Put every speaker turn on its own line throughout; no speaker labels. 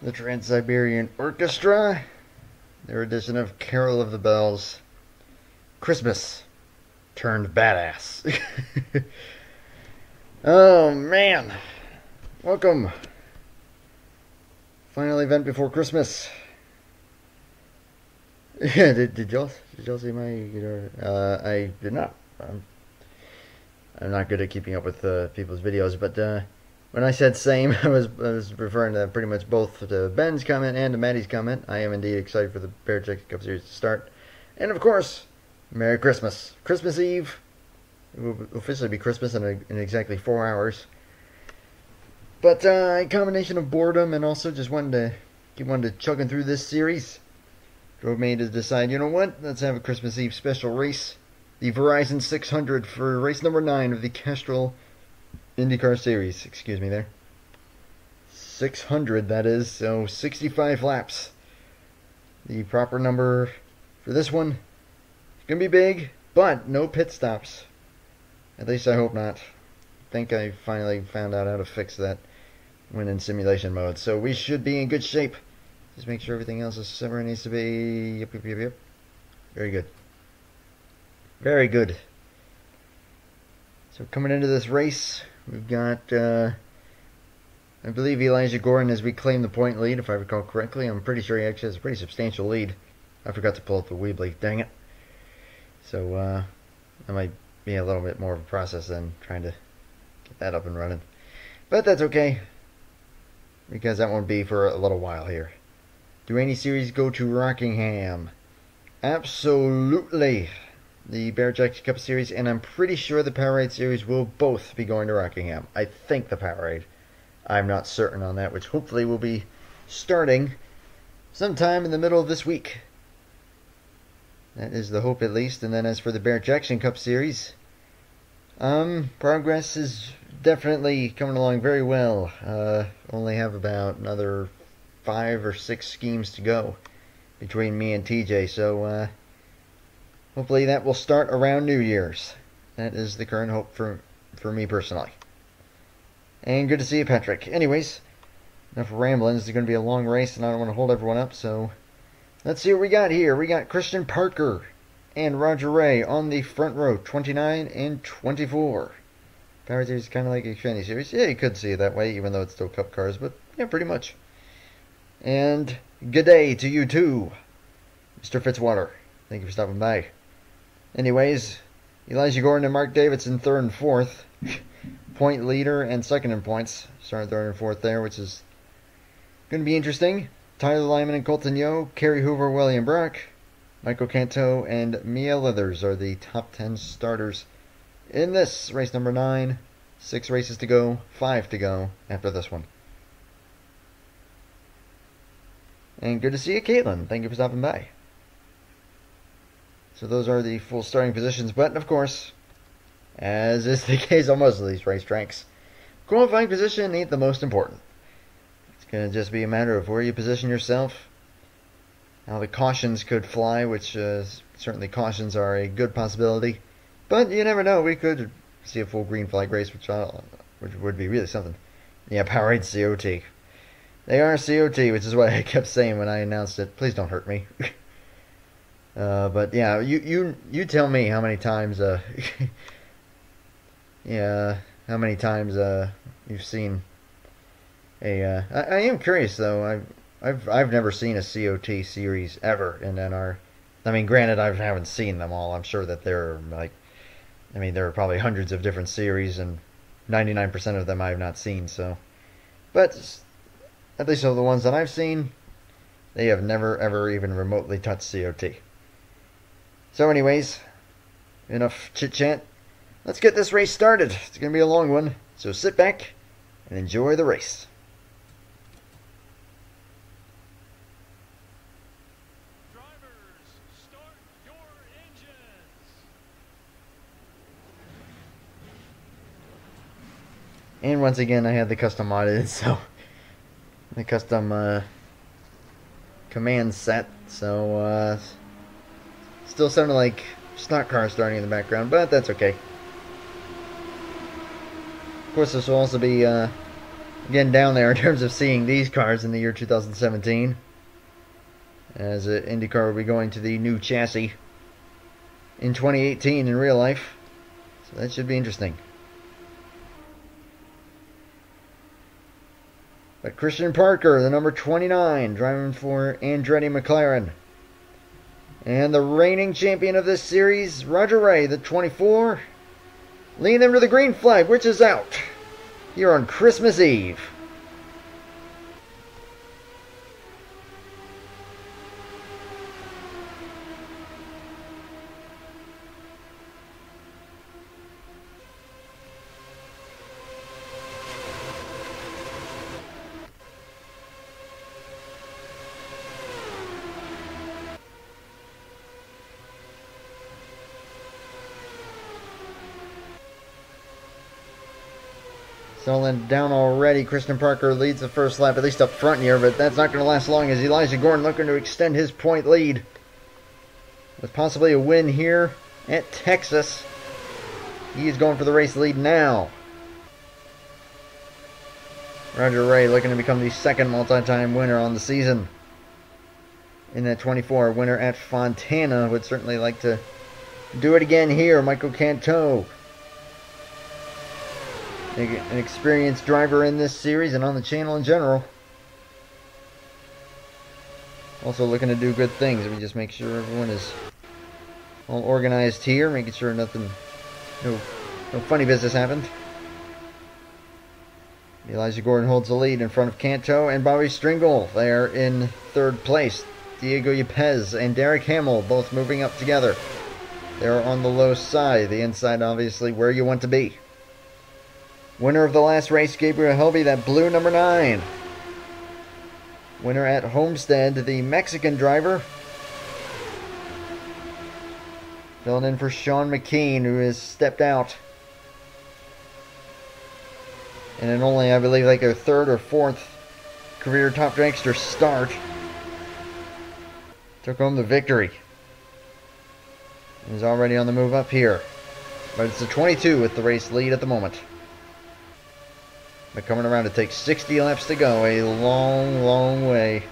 the Trans-Siberian Orchestra, their edition of Carol of the Bells, Christmas turned badass. Oh man, welcome. Final event before Christmas. Yeah, did y'all see my guitar? I did not. I'm not good at keeping up with people's videos, but when I said same, I was referring to pretty much both to Ben's comment and to Maddie's comment. I am indeed excited for the Bear Jacket Cup Series to start. And of course, Merry Christmas. Christmas Eve. It will officially be Christmas in exactly 4 hours. But a combination of boredom and also just wanted to keep chugging through this series drove me to decide, you know what, let's have a Christmas Eve special race. The Verizon 600 for race number 9 of the Castrol Indycar series. Excuse me there. 600, that is, so 65 laps. The proper number for this one. It's going to be big, but no pit stops. At least I hope not. I think I finally found out how to fix that when in simulation mode. So we should be in good shape. Just make sure everything else is where it needs to be. Yep. Very good. Very good. So coming into this race, we've got, I believe Elijah Gordon has reclaimed the point lead, if I recall correctly. I'm pretty sure he actually has a pretty substantial lead. I forgot to pull up the Weebly, dang it. So, that might be a little bit more of a process than trying to get that up and running. But that's okay, because that won't be for a little while here. Do any series go to Rockingham? Absolutely. The Bear Jacket Cup Series, and I'm pretty sure the Powerade Series will both be going to Rockingham. I think the Powerade. I'm not certain on that, which hopefully will be starting sometime in the middle of this week. That is the hope, at least. And then as for the Bear Jackson Cup Series, progress is definitely coming along very well. Only have about another 5 or 6 schemes to go between me and TJ, so hopefully that will start around New Year's. That is the current hope for me personally. And good to see you, Patrick. Anyways, enough rambling. This is going to be a long race, and I don't want to hold everyone up, so let's see what we got here. We got Christian Parker and Roger Ray on the front row, 29 and 24. Power Series is kind of like a Xfinity Series. Yeah, you could see it that way, even though it's still Cup cars, but yeah, pretty much. And good day to you too, Mr. Fitzwater. Thank you for stopping by. Anyways, Elijah Gordon and Mark Davidson, 3rd and 4th. Point leader and 2nd in points. Starting 3rd and 4th there, which is going to be interesting. Tyler Lyman and Colton Yo, Kerry Hoover, William Brock, Michael Canto, and Mia Leathers are the top 10 starters in this race number 9. 6 races to go, 5 to go after this one. And good to see you, Caitlin. Thank you for stopping by. So those are the full starting positions, but of course, as is the case on most of these racetracks, qualifying position ain't the most important. It's going to just be a matter of where you position yourself, how the cautions could fly, which certainly cautions are a good possibility, but you never know. We could see a full green flag race, which would be really something. Yeah, Powerade COT. They are COT, which is what I kept saying when I announced it. Please don't hurt me. But yeah, you tell me how many times yeah, how many times you've seen a I am curious though. I've never seen a COT series ever in NR. I mean, granted, I haven't seen them all. I'm sure that there are probably hundreds of different series, and 99% of them I have not seen. So, but at least of the ones that I've seen, they have never ever even remotely touched COT. So anyways, enough chit-chat. Let's get this race started. It's going to be a long one, so sit back and enjoy the race.
Drivers, start your engines.
And once again, I had the custom modded, so the custom command set, so still sounded like stock car starting in the background, but that's okay. Of course, this will also be Getting down there in terms of seeing these cars in the year 2017. As IndyCar will be going to the new chassis in 2018 in real life. So that should be interesting. But Christian Parker, the number 29, driving for Andretti McLaren. And the reigning champion of this series, Roger Ray, the 24, leading them to the green flag, which is out here on Christmas Eve. Settling down already. Christian Parker leads the first lap, at least up front here, but that's not going to last long as Elijah Gordon looking to extend his point lead. With possibly a win here at Texas. He is going for the race lead now. Roger Ray looking to become the second multi-time winner on the season. In that 24, winner at Fontana. Would certainly like to do it again here. Michael Canto, an experienced driver in this series and on the channel in general. Also looking to do good things. Let me just make sure everyone is all organized here, making sure no funny business happened. Elijah Gordon holds the lead in front of Canto and Bobby Stringle. They are in third place. Diego Yepes and Derek Hamill both moving up together. They're on the low side. The inside, obviously, where you want to be. Winner of the last race, Gabriel Helby, that blue number 9. Winner at Homestead, the Mexican driver. Filling in for Sean McKean, who has stepped out. And in only, I believe, like their third or fourth career Top Dragster start. Took home the victory. And is already on the move up here. But it's the 22 with the race lead at the moment. But coming around, it takes 60 laps to go. A long, long way.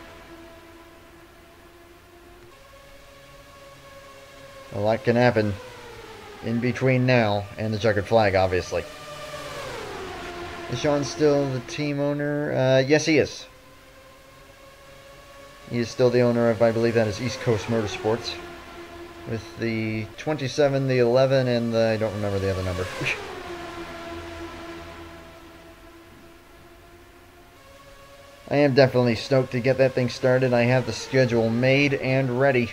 A lot can happen in between now and the checkered flag, obviously. Is Sean still the team owner? Yes, he is. He is still the owner of, I believe that is East Coast Motorsports. With the 27, the 11, and the, I don't remember the other number. I am definitely stoked to get that thing started. I have the schedule made and ready.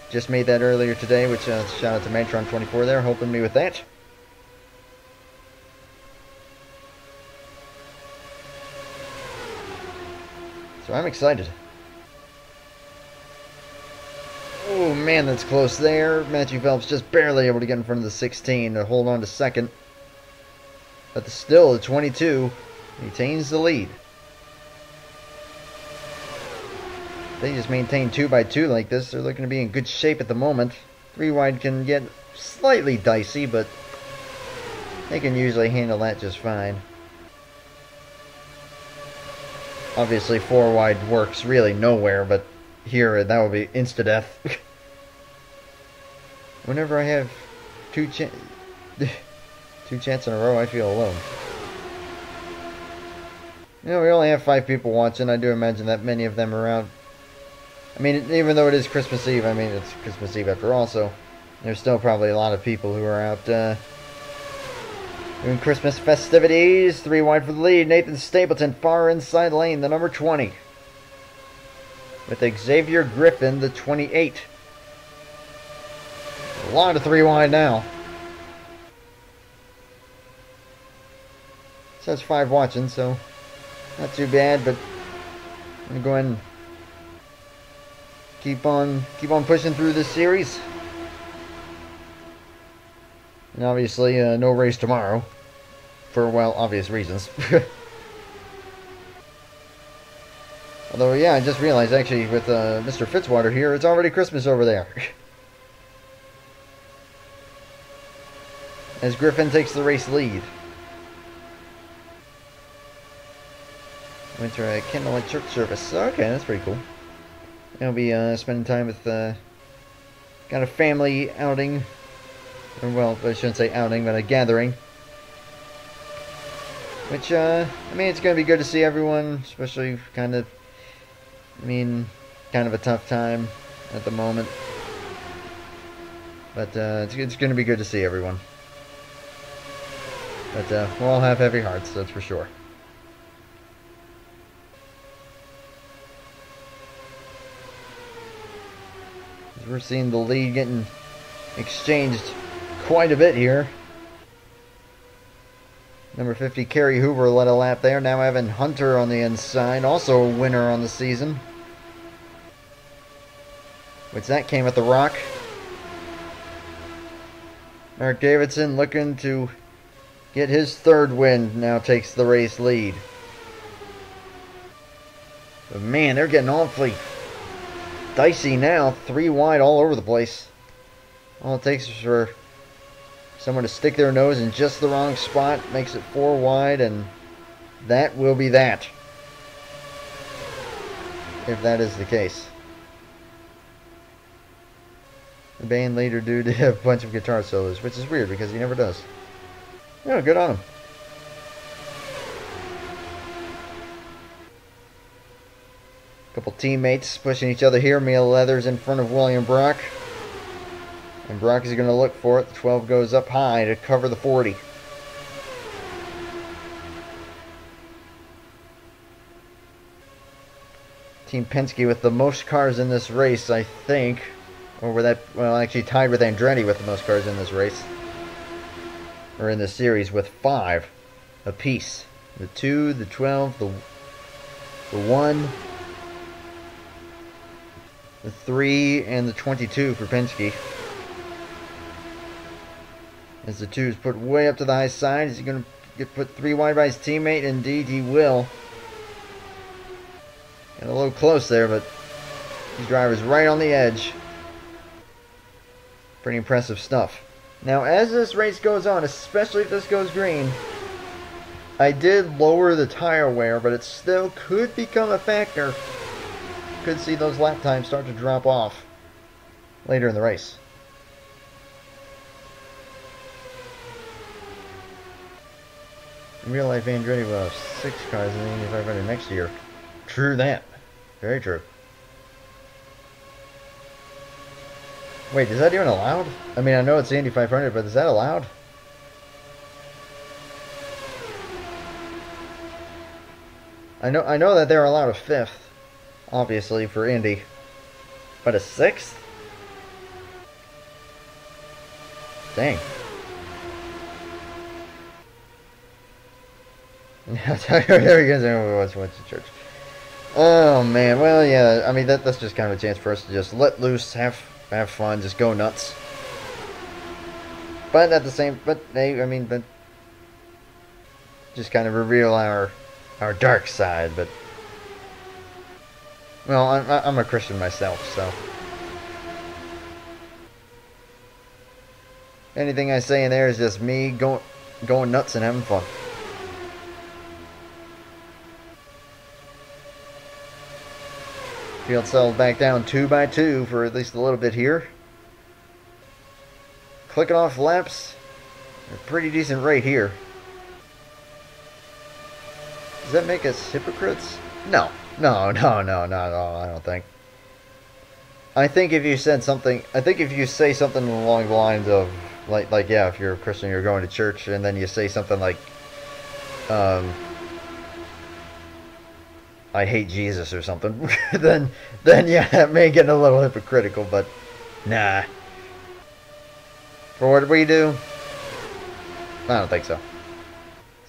Just made that earlier today, which shout out to Matron24 there, helping me with that. So I'm excited. Oh man, that's close there. Matthew Phelps just barely able to get in front of the 16 to hold on to second. But still, the 22 retains the lead. They just maintain 2x2 like this. They're looking to be in good shape at the moment. 3 wide can get slightly dicey, but they can usually handle that just fine. Obviously 4 wide works really nowhere, but here that would be insta-death. Whenever I have two chants in a row, I feel alone. You know, we only have 5 people watching. I do imagine that many of them are out. I mean, even though it is Christmas Eve, I mean, it's Christmas Eve after all, so there's still probably a lot of people who are out doing Christmas festivities. 3 wide for the lead. Nathan Stapleton, far inside lane, the number 20. With Xavier Griffin, the 28. A lot of 3 wide now. It says 5 watching, so not too bad, but I'm going to go ahead and keep on pushing through this series. And obviously, no race tomorrow. For, well, obvious reasons. Although, yeah, I just realized, actually, with Mr. Fitzwater here, it's already Christmas over there. As Griffin takes the race lead. Went to a candlelight church service. Okay, that's pretty cool. I'll be spending time with got a family outing. Or, well, I shouldn't say outing, but a gathering. Which, I mean, it's going to be good to see everyone, especially kind of, I mean, kind of a tough time at the moment. But it's going to be good to see everyone. But we'll all have heavy hearts, that's for sure. We're seeing the lead getting exchanged quite a bit here. Number 50, Kerry Hoover led a lap there. Now Evan Hunter on the inside, also a winner on the season. Which that came at the Rock. Mark Davidson looking to get his third win. Now takes the race lead. But man, they're getting awfully dicey now. 3 wide all over the place. All it takes is for someone to stick their nose in just the wrong spot. Makes it 4 wide, and that will be that. If that is the case. The band leader dude did have a bunch of guitar solos, which is weird because he never does. Yeah, good on him. Couple teammates pushing each other here. Mia Leathers in front of William Brock. And Brock is going to look for it. The 12 goes up high to cover the 40. Team Penske with the most cars in this race, I think. Or were that, well, actually tied with Andretti with the most cars in this race. Or in this series with 5 apiece. The 2, the 12, the 1, the 3, and the 22 for Penske. As the 2 is put way up to the high side. Is he going to get put 3 wide by his teammate? Indeed he will. Got a little close there, but these drivers right on the edge. Pretty impressive stuff. Now, as this race goes on, especially if this goes green, I did lower the tire wear, but it still could become a factor. Could see those lap times start to drop off later in the race. In real life, Andretti will have 6 cars in the Indy 500 next year. True that. Very true. Wait, is that even allowed? I mean, I know it's the Indy 500, but is that allowed? I know that they're allowed a 5th, obviously, for Indy. But a 6th? Dang. There he goes. What's the church? Oh man, well yeah. I mean that's just kind of a chance for us to just let loose, have fun, just go nuts. But at the same, but just kind of reveal our dark side. But well, I'm a Christian myself, so anything I say in there is just me going nuts and having fun. Field settled back down 2 by 2 for at least a little bit here. Clicking off laps. A pretty decent rate here. Does that make us hypocrites? No, not at all, I don't think. I think if you said something, if you say something along the lines of, like yeah, if you're a Christian, you're going to church, and then you say something like, I hate Jesus or something, then yeah, that may get a little hypocritical, but nah. For what we do, I don't think so.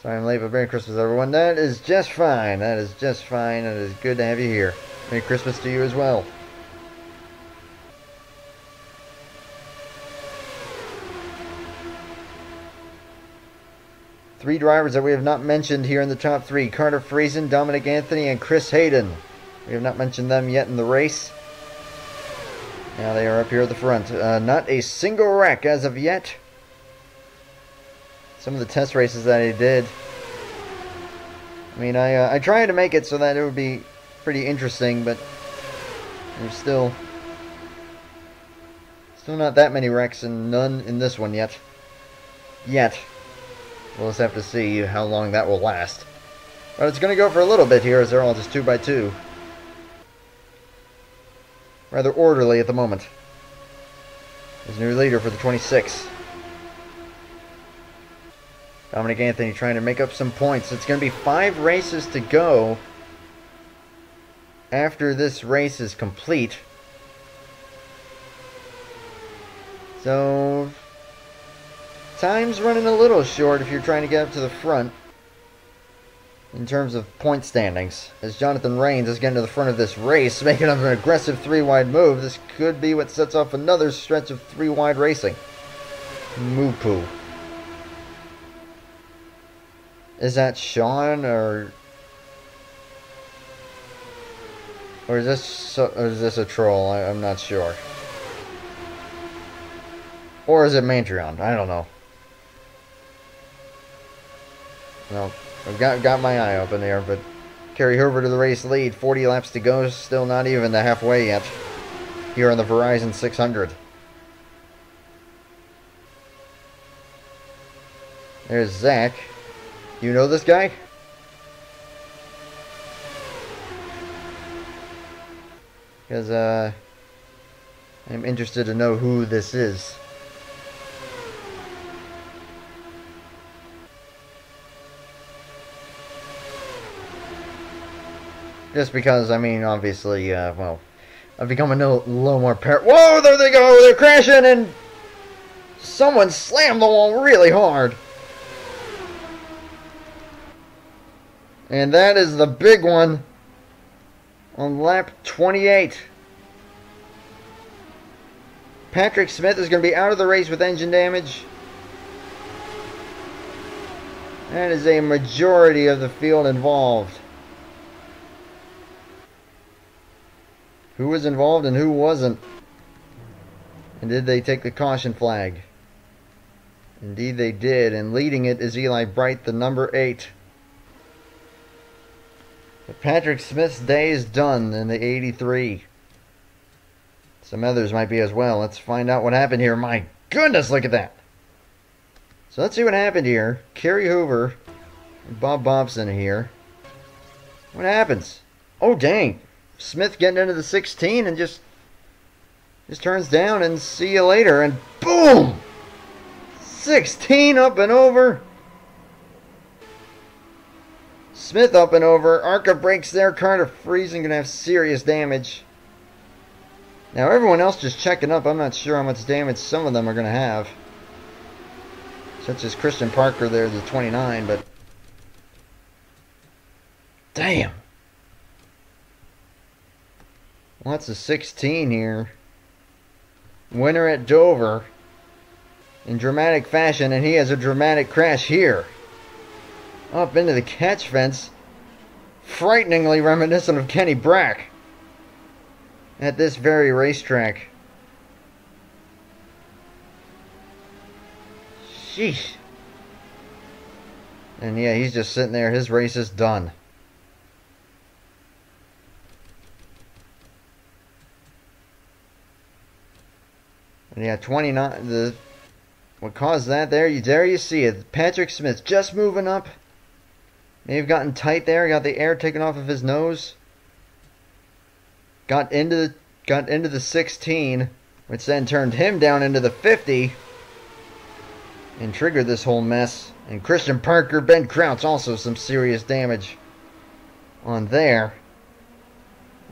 Sorry I'm late, but Merry Christmas, everyone. That is just fine. That is just fine. It is good to have you here. Merry Christmas to you as well. Three drivers that we have not mentioned here in the top 3. Carter Friesen, Dominic Anthony, and Chris Hayden. We have not mentioned them yet in the race. Now they are up here at the front. Not a single wreck as of yet. Some of the test races that he did I mean, I tried to make it so that it would be pretty interesting, but there's still not that many wrecks, and none in this one yet. We'll just have to see how long that will last. But it's going to go for a little bit here, as they're all just 2x2. Rather orderly at the moment. There's a new leader for the 26. Dominic Anthony trying to make up some points. It's going to be 5 races to go after this race is complete. So, time's running a little short if you're trying to get up to the front in terms of point standings. As Jonathan Rains is getting to the front of this race, making up an aggressive 3-wide move. This could be what sets off another stretch of 3-wide racing. Moo-poo. Is that Sean, or is this a troll? I'm not sure. Or is it Mantreon? I don't know. Well, I've got my eye open there, but Kerry Hoover to the race lead. 40 laps to go. Still not even the halfway yet. Here on the Verizon 600. There's Zach. You know this guy? Because, I'm interested to know who this is. Just because, I mean, obviously, well, I've become a little more Whoa, there they go! They're crashing, and someone slammed the wall really hard. And that is the big one on lap 28. Patrick Smith is going to be out of the race with engine damage. That is a majority of the field involved. Who was involved and who wasn't? And did they take the caution flag? Indeed they did, and leading it is Eli Bright, the number 8. But Patrick Smith's day is done in the 83. Some others might be as well. Let's find out what happened here. My goodness, look at that. So let's see what happened here. Kerry Hoover and Bob Bobson here. What happens? Oh, dang. Smith getting into the 16 and just turns down and see you later. And boom! 16 up and over. Smith up and over. Arca breaks their car to freezing. Going to have serious damage. Now everyone else just checking up. I'm not sure how much damage some of them are going to have. Such as Christian Parker there, the 29. But damn. Lots of 16 here. Winner at Dover. In dramatic fashion. And he has a dramatic crash here. Up into the catch fence. Frighteningly reminiscent of Kenny Brack. At this very racetrack. Sheesh. And yeah, he's just sitting there. His race is done. And yeah, 29. What caused that there you see it. Patrick Smith just moving up. May have gotten tight there. Got the air taken off of his nose. Got into the 16, which then turned him down into the 50 and triggered this whole mess. And Christian Parker, Ben Krautz, also some serious damage on there.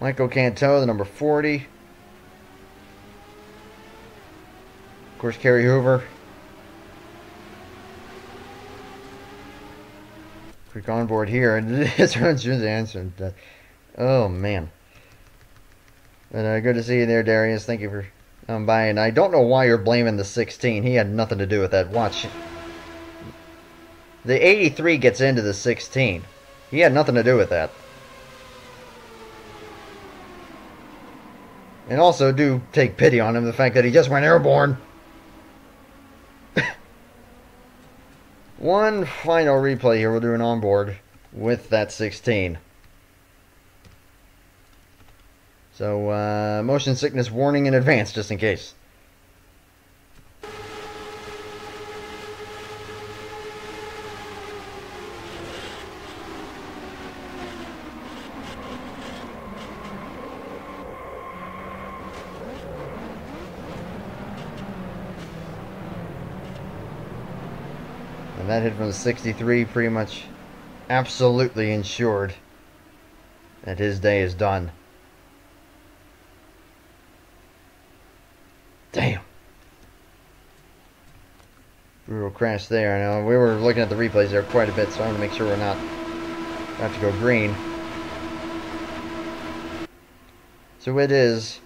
Michael Canto, the number 40. Of course, Kerry Hoover. Quick onboard here, and it's answered. Oh man. But good to see you there, Darius. Thank you for coming by. And I don't know why you're blaming the 16. He had nothing to do with that. Watch. The 83 gets into the 16. He had nothing to do with that. And also do take pity on him, the fact that he just went airborne. One final replay here. We'll do an onboard. with that 16. So, motion sickness warning in advance, just in case. And that hit from the 63 pretty much absolutely ensured that his day is done. Damn. Brutal crash there. Now, we were looking at the replays there quite a bit, so I want to make sure we're not have to go green. So it is,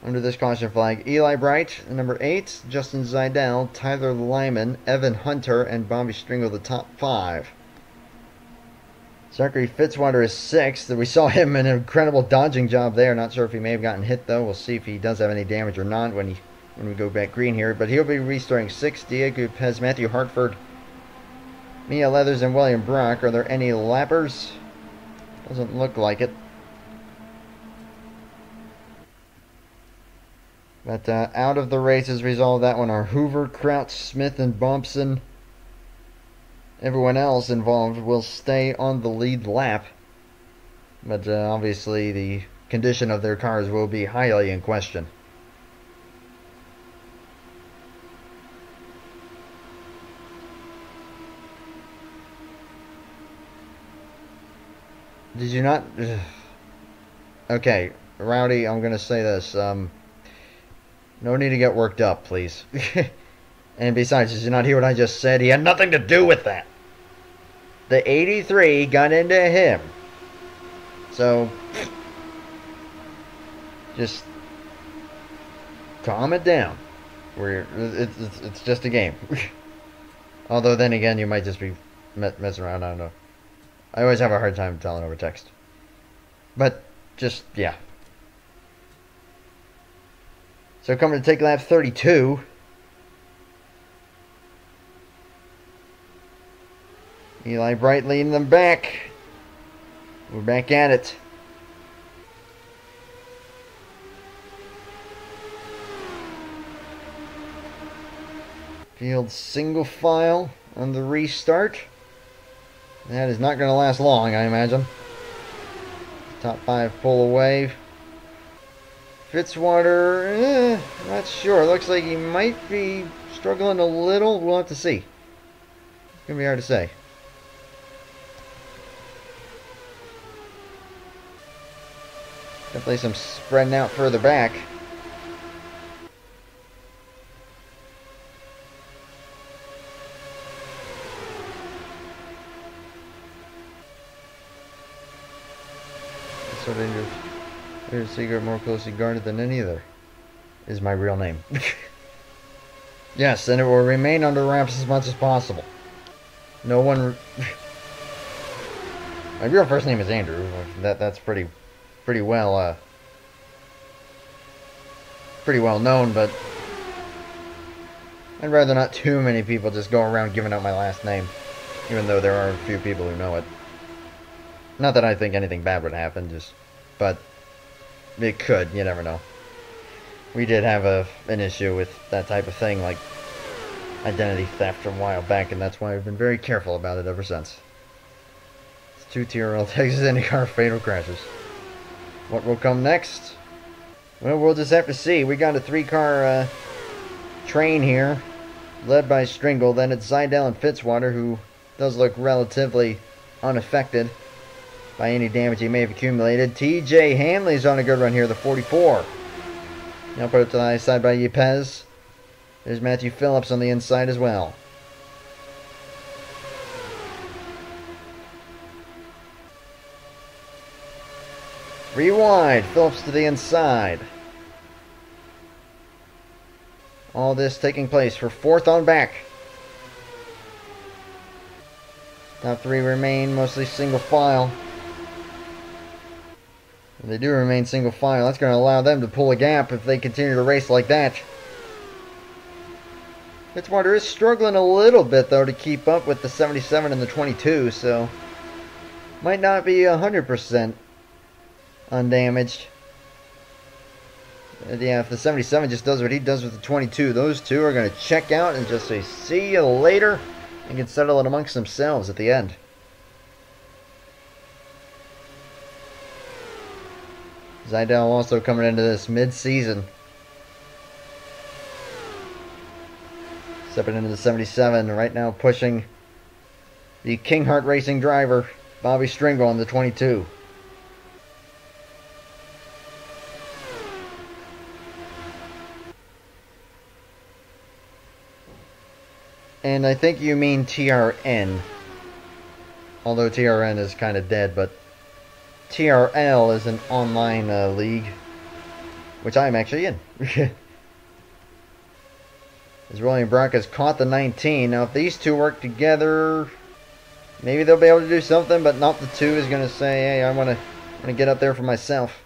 under this caution flag, Eli Bright, number 8, Justin Zidell, Tyler Lyman, Evan Hunter, and Bobby Stringle, the top 5. Zachary Fitzwater is 6th. We saw him an incredible dodging job there. Not sure if he may have gotten hit, though. We'll see if he does have any damage or not when we go back green here. But he'll be restarting 6th. Diego Pez, Matthew Hartford, Mia Leathers, and William Brock. Are there any lappers? Doesn't look like it. But out of the race as a result of that one are Hoover, Crouch, Smith, and Bompson. Everyone else involved will stay on the lead lap. But obviously the condition of their cars will be highly in question. Did you not? Okay, Rowdy, I'm going to say this. No need to get worked up, please. And besides, did you not hear what I just said? He had nothing to do with that. The 83 got into him. So, just calm it down. It's just a game. Although then again, you might just be messing around. I don't know. I always have a hard time telling over text. But just, yeah. So coming to take lap 32. Eli Bright leading them back. We're back at it. Field single file on the restart. That is not going to last long, I imagine. Top 5 pull away. Fitzwater, not sure. Looks like he might be struggling a little. We'll have to see. It's going to be hard to say. Definitely some spreading out further back. Sort of there's a secret more closely guarded than any other. Is my real name. Yes, and it will remain under wraps as much as possible. No one. My real first name is Andrew. That's pretty well known, but I'd rather not too many people just go around giving out my last name, even though there are a few people who know it. Not that I think anything bad would happen, but it could. You never know. We did have an issue with that type of thing, like identity theft a while back, and that's why I've been very careful about it ever since. It's 2 TRL Texas Indycar fatal crashes. What will come next? Well, we'll just have to see. We got a 3-car train here, led by Stringle. Then it's Zidell and Fitzwater, who does look relatively unaffected by any damage he may have accumulated. TJ Hanley's on a good run here, the 44. Now put it to the high side by Yepez. There's Matthew Phillips on the inside as well. Rewind. Phillips to the inside. All this taking place for 4th on back. Top 3 remain mostly single file. If they do remain single file, that's going to allow them to pull a gap if they continue to race like that. Fitzwater is struggling a little bit, though, to keep up with the 77 and the 22, so might not be 100% undamaged. Yeah, if the 77 just does what he does with the 22, those two are going to check out and just say, see you later, and can settle it amongst themselves at the end. Zidell also coming into this mid-season. Stepping into the 77, right now pushing the King Heart Racing driver, Bobby Stringle, on the 22. And I think you mean TRN. Although TRN is kind of dead, but TRL is an online league, which I'm actually in. As William Brock has caught the 19. Now, if these two work together, maybe they'll be able to do something, but not the 2 is going to say, hey, I want to get up there for myself.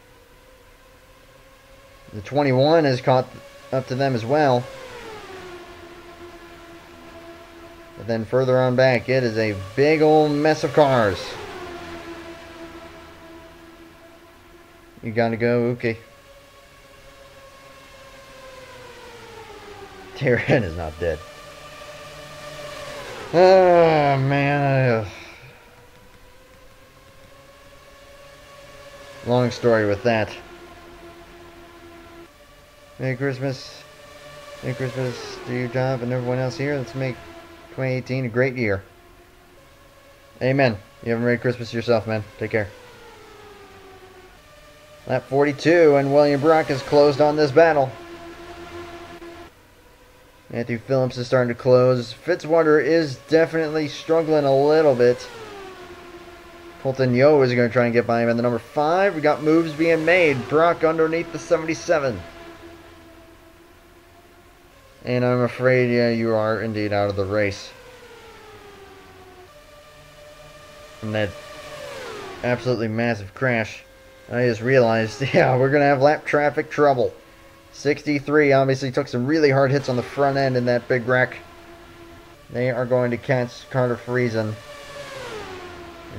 The 21 is caught up to them as well. But then further on back, it is a big old mess of cars. You gotta go, okay. Tyrion is not dead. Oh, man. Long story with that. Merry Christmas. Merry Christmas to you, Job, and everyone else here. Let's make 2018 a great year. Amen. You have a Merry Christmas yourself, man. Take care. Lap 42, and William Brock has closed on this battle. Matthew Phillips is starting to close. Fitzwater is definitely struggling a little bit. Colton Yo is going to try and get by him in the number 5. We got moves being made. Brock underneath the 77. And I'm afraid, yeah, you are indeed out of the race. From that absolutely massive crash, I just realized, yeah, we're going to have lap traffic trouble. 63 obviously took some really hard hits on the front end in that big wreck. They are going to catch Carter Friesen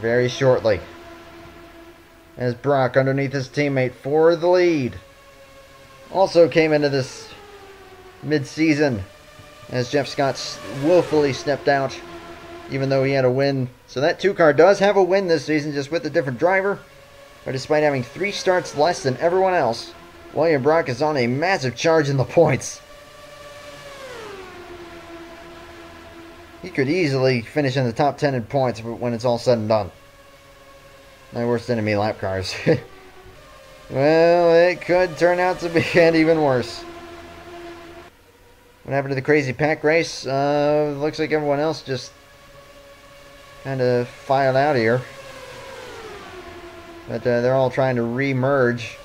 very shortly. As Brock, underneath his teammate for the lead, also came into this mid-season as Jeff Scott willfully stepped out, even though he had a win. So that 2 car does have a win this season, just with a different driver. But despite having 3 starts less than everyone else, William Brock is on a massive charge in the points. He could easily finish in the top 10 in points when it's all said and done. My worst enemy, lap cars. Well, it could turn out to be even worse. What happened to the crazy pack race? Looks like everyone else just kind of filed out here. But they're all trying to re-merge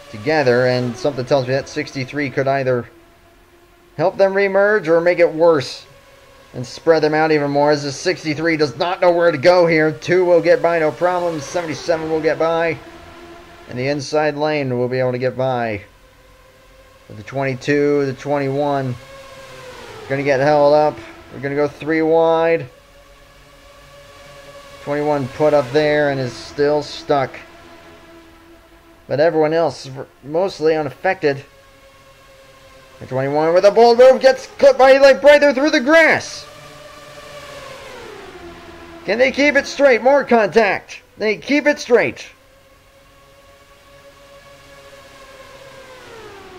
together, and something tells me that 63 could either help them re-merge or make it worse and spread them out even more, as the 63 does not know where to go here. 2 will get by, no problem. 77 will get by, and the inside lane will be able to get by. But the 22, the 21, going to get held up. We're going to go 3 wide. 21 put up there and is still stuck. But everyone else mostly unaffected. The 21 with a bold move gets clipped by Eli Breither through the grass. Can they keep it straight? More contact. They keep it straight.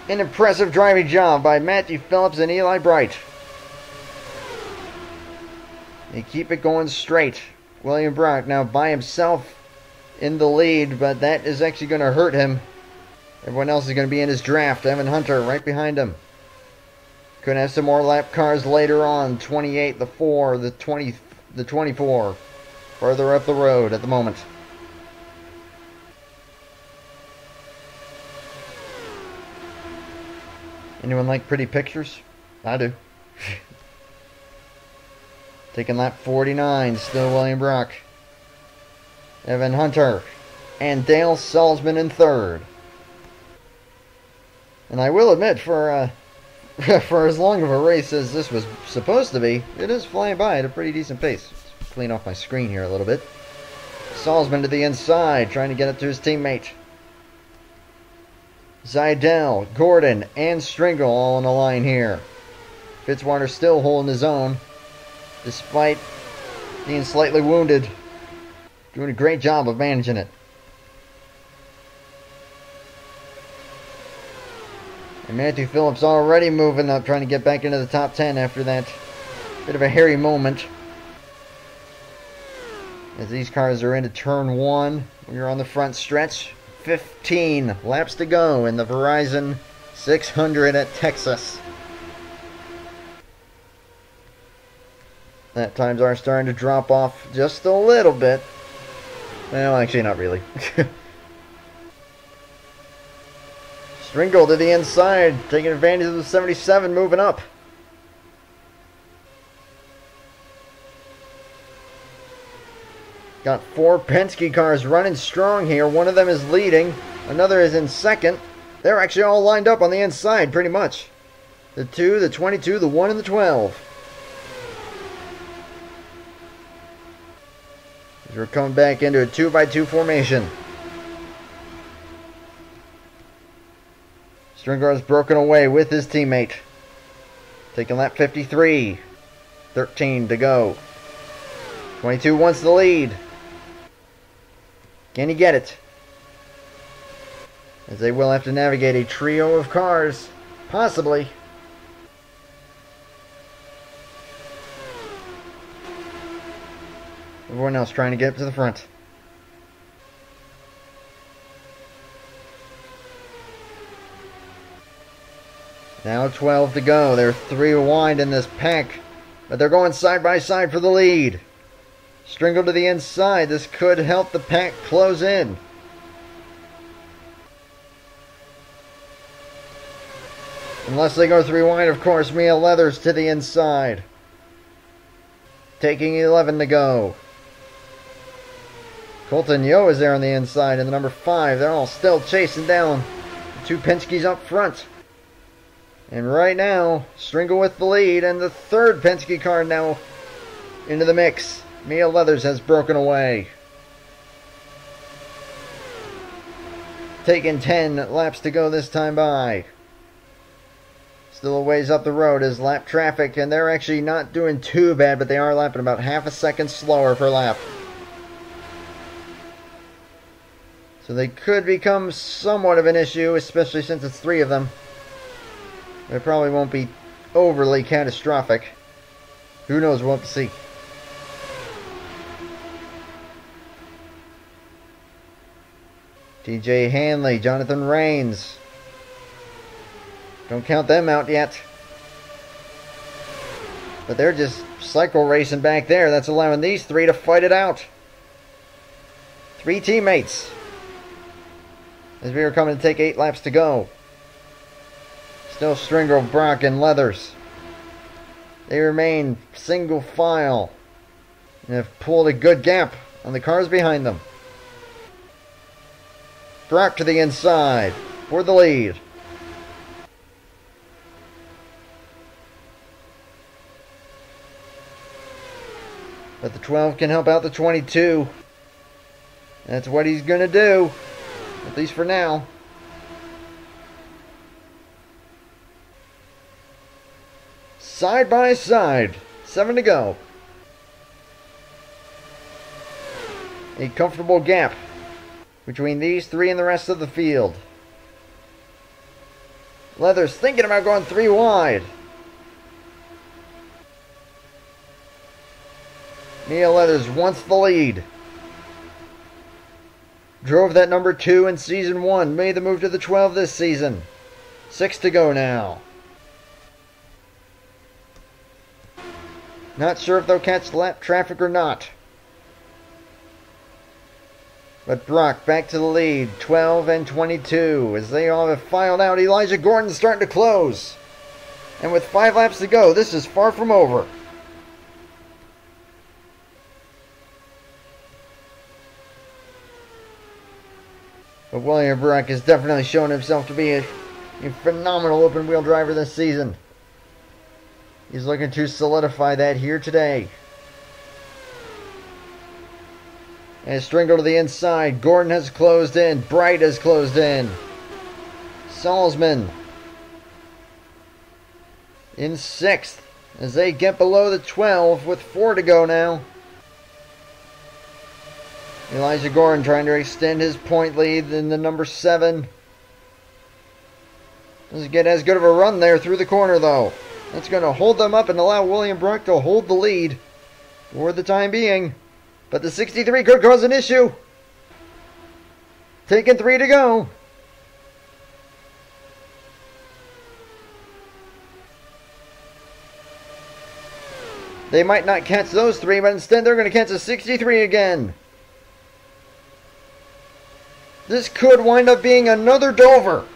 An impressive driving job by Matthew Phillips and Eli Bright. They keep it going straight. William Brock now by himself in the lead, but that is actually going to hurt him. Everyone else is going to be in his draft. Evan Hunter right behind him. Could have some more lap cars later on. 28, the 4, the 20, the 24. Further up the road at the moment. Anyone like pretty pictures? I do. Taking lap 49, still William Brock. Evan Hunter and Dale Salzman in 3rd. And I will admit, for for as long of a race as this was supposed to be, it is flying by at a pretty decent pace. Let's clean off my screen here a little bit. Salzman to the inside, trying to get it to his teammate. Seidel, Gordon, and Stringle all on the line here. Fitzwater still holding his own, despite being slightly wounded. Doing a great job of managing it. And Matthew Phillips already moving up, trying to get back into the top 10 after that bit of a hairy moment. As these cars are into turn 1, we're on the front stretch. 15 laps to go in the Verizon 600 at Texas. Lap times are starting to drop off just a little bit. Well, actually not really. Stringle to the inside, taking advantage of the 77, moving up. Got 4 Penske cars running strong here. One of them is leading. Another is in second. They're actually all lined up on the inside, pretty much. The 2, the 22, the 1, and the 12. As we're coming back into a 2x2 formation. Stringar is broken away with his teammate. Taking lap 53. 13 to go. 22 wants the lead. Can he get it? As they will have to navigate a trio of cars. Possibly. Everyone else trying to get up to the front. Now 12 to go. They're 3 wide in this pack. But they're going side by side for the lead. Stringle to the inside. This could help the pack close in. Unless they go 3 wide, of course. Mia Leathers to the inside. Taking 11 to go. Colton Yo is there on the inside in the number 5. They're all still chasing down the 2 Penske's up front. And right now, Stringle with the lead, and the 3rd Penske car now into the mix. Mia Leathers has broken away. Taking 10 laps to go this time by. Still a ways up the road is lap traffic, and they're actually not doing too bad, but they are lapping about half a second slower per lap. So they could become somewhat of an issue, especially since it's 3 of them. It probably won't be overly catastrophic. Who knows, we'll have to see. TJ Hanley, Jonathan Rains. Don't count them out yet. But they're just cycle racing back there. That's allowing these 3 to fight it out. 3 teammates. As we are coming to take 8 laps to go. Still Stringle, Brock, and Leathers. They remain single file and have pulled a good gap on the cars behind them. Brock to the inside for the lead. But the 12 can help out the 22. That's what he's going to do, at least for now. Side by side, 7 to go. A comfortable gap between these 3 and the rest of the field. Leathers thinking about going 3 wide. Mia Leathers wants the lead. Drove that number 2 in season 1. Made the move to the 12 this season. 6 to go now. Not sure if they'll catch lap traffic or not. But Brock back to the lead. 12 and 22. As they all have filed out, Elijah Gordon's starting to close. And with 5 laps to go, this is far from over. But William Brock has definitely shown himself to be a phenomenal open-wheel driver this season. He's looking to solidify that here today. And Stringle to the inside. Gordon has closed in. Bright has closed in. Salzman in 6th as they get below the 12 with 4 to go now. Elijah Gordon trying to extend his point lead in the number 7. Doesn't get as good of a run there through the corner though. That's going to hold them up and allow William Bruck to hold the lead for the time being. But the 63 could cause an issue. Taking 3 to go. They might not catch those 3, but instead they're going to catch a 63 again. This could wind up being another Dover.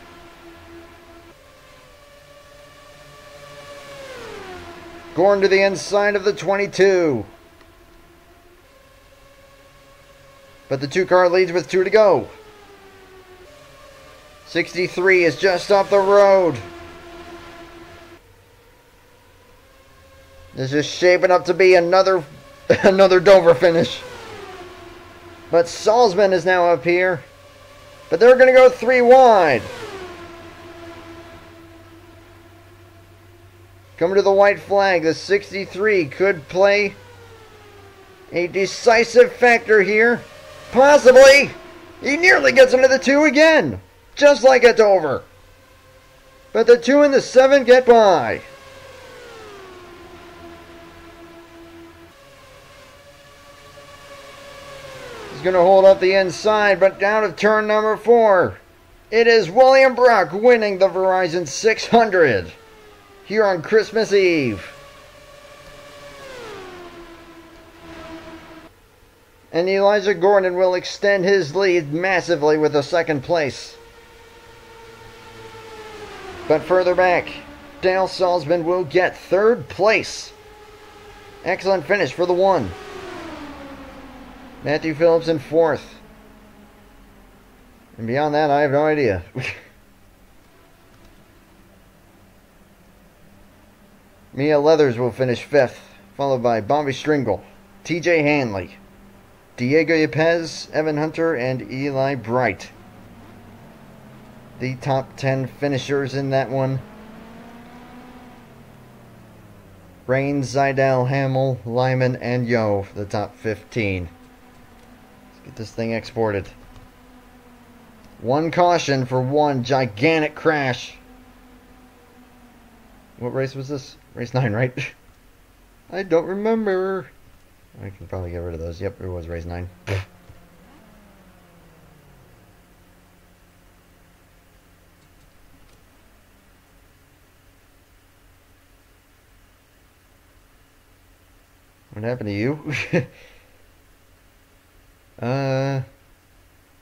Gordon to the inside of the 22. But the 2-car leads with 2 to go. 63 is just off the road. This is shaping up to be another Dover finish. But Salzman is now up here. But they're going to go 3 wide. Coming to the white flag, the 63 could play a decisive factor here. Possibly. He nearly gets into the 2 again. Just like at Dover. But the 2 and the 7 get by. He's going to hold up the inside, but down to turn number 4. It is William Bruck winning the Verizon 600 here on Christmas Eve. And Elijah Gordon will extend his lead massively with a 2nd place. But further back, Dale Salzman will get 3rd place. Excellent finish for the 1. Matthew Phillips in 4th. And beyond that, I have no idea. Mia Leathers will finish 5th, followed by Bobby Stringle, TJ Hanley, Diego Yepes, Evan Hunter, and Eli Bright. The top 10 finishers in that one. Raines, Zidell, Hamill, Lyman, and Yo, the top 15. Let's get this thing exported. 1 caution for 1 gigantic crash. What race was this? Race 9, right? I don't remember. I can probably get rid of those. Yep, it was race 9. What happened to you?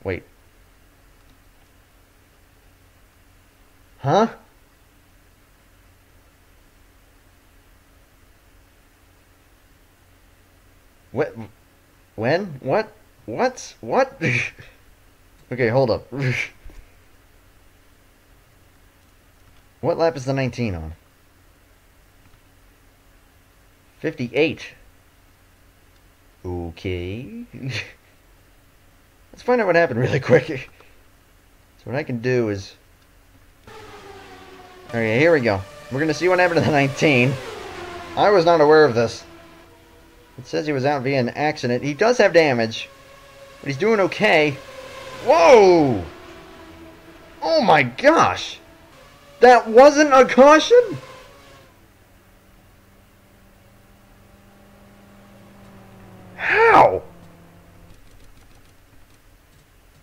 Wait. Huh? What? When? What? What? What? Okay, hold up. What lap is the 19 on? 58. Okay. Let's find out what happened really quick. So what I can do is... Okay, here we go. We're going to see what happened to the 19. I was not aware of this. It says he was out via an accident. He does have damage, but he's doing okay. Whoa! Oh my gosh! That wasn't a caution? How?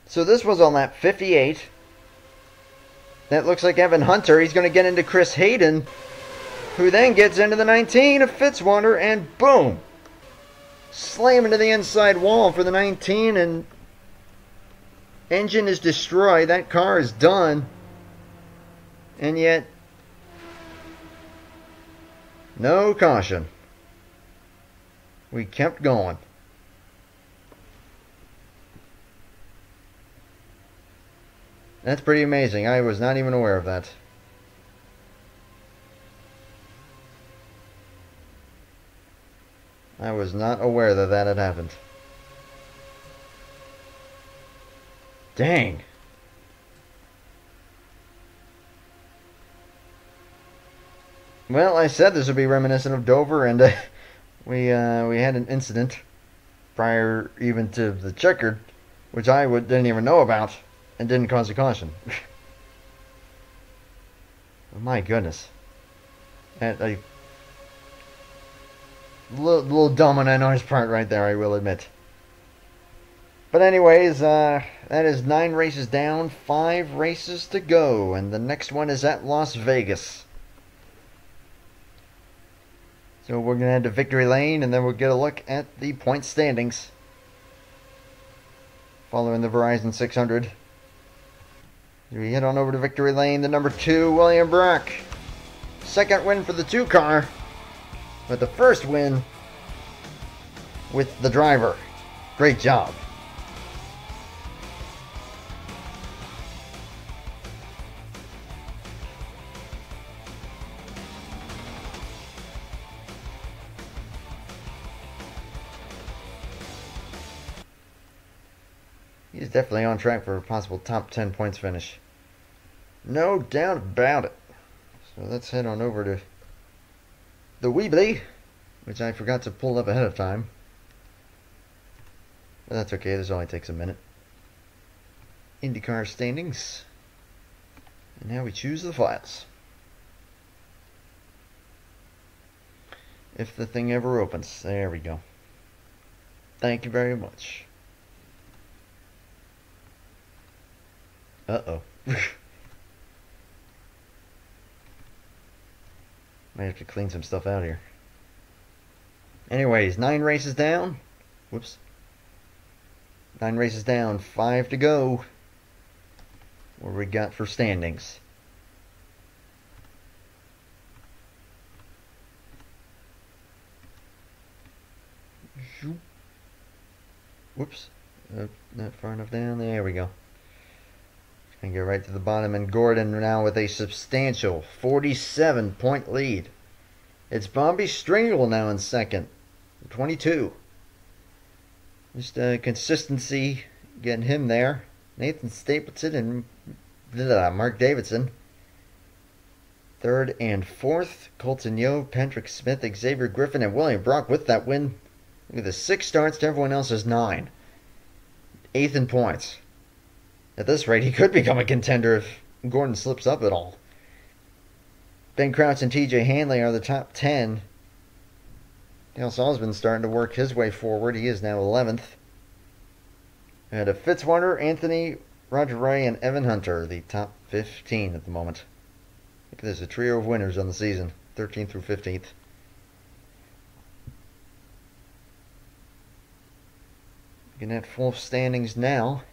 So this was on lap 58. That looks like Evan Hunter. He's going to get into Chris Hayden, who then gets into the 19 of Fitzwater, and boom! Slam into the inside wall for the 19, and engine is destroyed. That car is done. And yet, no caution. We kept going. That's pretty amazing. I was not even aware of that. I was not aware that that had happened. Dang. Well, I said this would be reminiscent of Dover, and we had an incident prior even to the checkered, which didn't even know about, and didn't cause a caution. My goodness. And a little dumb on NR's part right there, I will admit. But anyways, that is 9 races down, 5 races to go, and the next one is at Las Vegas. So we're going to head to Victory Lane, and then we'll get a look at the point standings following the Verizon 600. We head on over to Victory Lane, the number 2, William Brock. Second win for the 2 car, but the first win with the driver. Great job. He's definitely on track for a possible top 10 points finish. No doubt about it. So let's head on over to the Weebly, which I forgot to pull up ahead of time. But that's okay, this only takes a minute. Indycar standings. And now we choose the files. If the thing ever opens. There we go. Thank you very much. Uh-oh. Might have to clean some stuff out here. Anyways, 9 races down. Whoops. 9 races down, 5 to go. What we got for standings? Whoops. Not far enough down. There we go. And get right to the bottom, and Gordon now with a substantial 47-point lead. It's Bobby Stringle now in second, 22. Just consistency getting him there. Nathan Stapleton and Mark Davidson. Third and fourth, Colton Yo, Patrick Smith, Xavier Griffin, and William Brock with that win. Look at the 6 starts to everyone else's 9. 8th in points. At this rate, he could become a contender if Gordon slips up at all. Ben Crouch and TJ Hanley are the top 10. Dale Salzman's starting to work his way forward. He is now 11th. We had a Fitzwater, Anthony, Roger Ray, and Evan Hunter, the top 15 at the moment. Look at this, a trio of winners on the season, 13th through 15th. Looking at full standings now.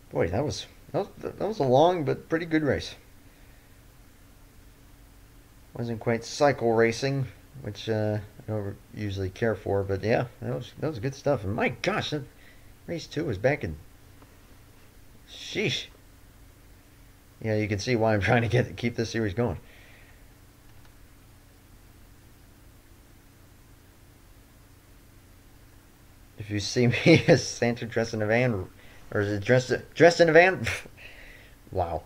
Boy, that was a long but pretty good race. Wasn't quite cycle racing, which I don't usually care for, but yeah, that was good stuff. And my gosh, that race 2 was back in. Sheesh. Yeah, you can see why I'm trying to keep this series going. If you see me as Santa dressed in a van, or is it dressed in a van? Wow.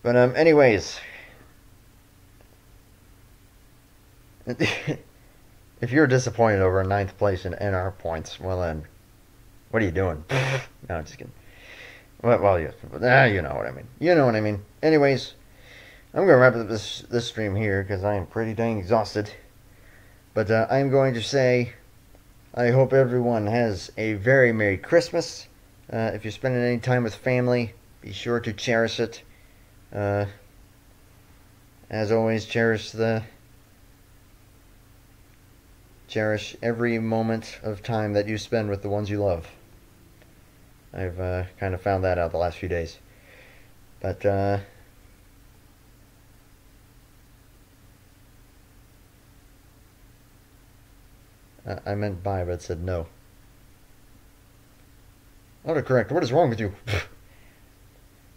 But anyways, if you're disappointed over a 9th place in NR points, well then, what are you doing? No, I'm just kidding. Well, yeah, you know what I mean. You know what I mean. Anyways, I'm going to wrap up this stream here because I am pretty dang exhausted. But I'm going to say, I hope everyone has a very Merry Christmas. If you're spending any time with family, be sure to cherish it. As always, cherish every moment of time that you spend with the ones you love. I've kind of found that out the last few days. But I meant bye, but it said no. Autocorrect. What is wrong with you?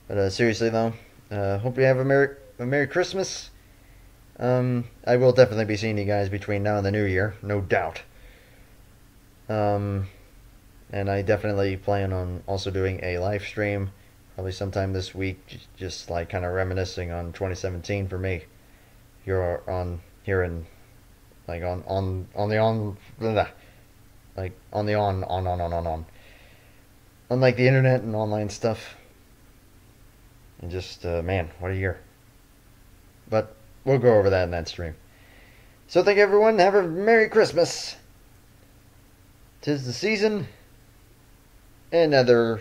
But seriously though, hope you have a Merry Christmas. I will definitely be seeing you guys between now and the new year, no doubt. And I definitely plan on also doing a live stream, probably sometime this week, just like kind of reminiscing on 2017 for me. Here on here in like on the on blah, like on the on unlike the internet and online stuff. And just man, what a year. But we'll go over that in that stream. So thank you everyone. Have a Merry Christmas. 'Tis the season. And other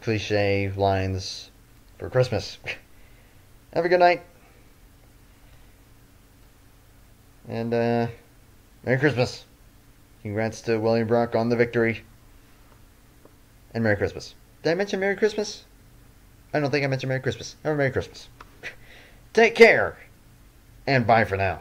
cliche lines for Christmas. Have a good night. And Merry Christmas. Congrats to William Brock on the victory. And Merry Christmas. Did I mention Merry Christmas? I don't think I mentioned Merry Christmas. Have a Merry Christmas. Take care. And bye for now.